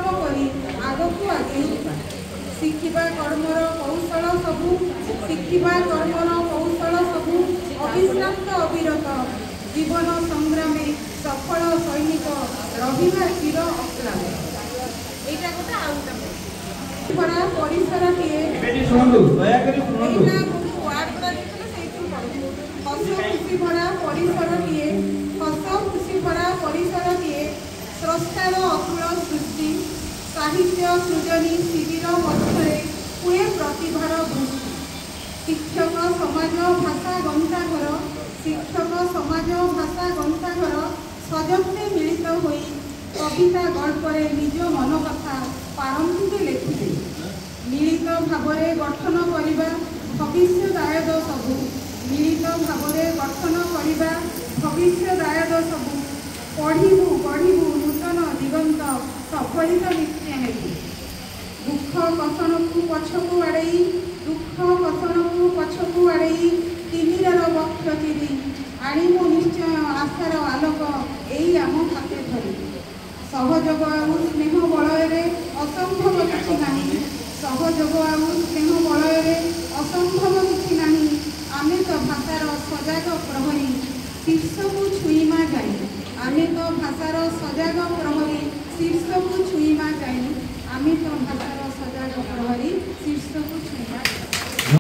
परिश्रम करी आगकू आगे शिखिबा कर्मर कौशल सबू शिखिबा कर्मर कौशल सबू अविश्रांत अविरत जीवन संग्राम सफल सैनिक रविवार चिर अक्लांत एटा गोटे आउटा भरा परिसरटीए हस खुशी भरा परिसरटीए हस खुशी भरा परिसरटीए स्रष्टार अतुल सृष्टि साहित्य सृजनी शिविर मध्य हुए प्रतिभार वृष्टि शिक्षक समाज भाषा ग्रंथाघर शिक्षक समाज भाषा ग्रंथाघर सजत्ने मिलित होई कविता गल्परे निज मन कथा पारंपरिक लेखुचे मिलित भावरे गठन करिबा भविष्यदायक सबू मिलित भावरे गठन करिबा भविष्यदायक सबू पढ़िबू गढ़िबू नूतन दिगंत सफलित नित्य हेतु दुख कथनकू पछकू आड़ई दुख कथनकू पछकू आड़ई तिमिरर वक्ष चिरी आणिमु निश्चय आशार आलोक एई आम हाते धरी सहयोग आउ स्नेह बलय असंभव किछि नाही सहयोग आउ स्नेह बलय असंभव किछि नाही आमे तो भाषार सजाग प्रहरी शीर्ष को छुईमा जाई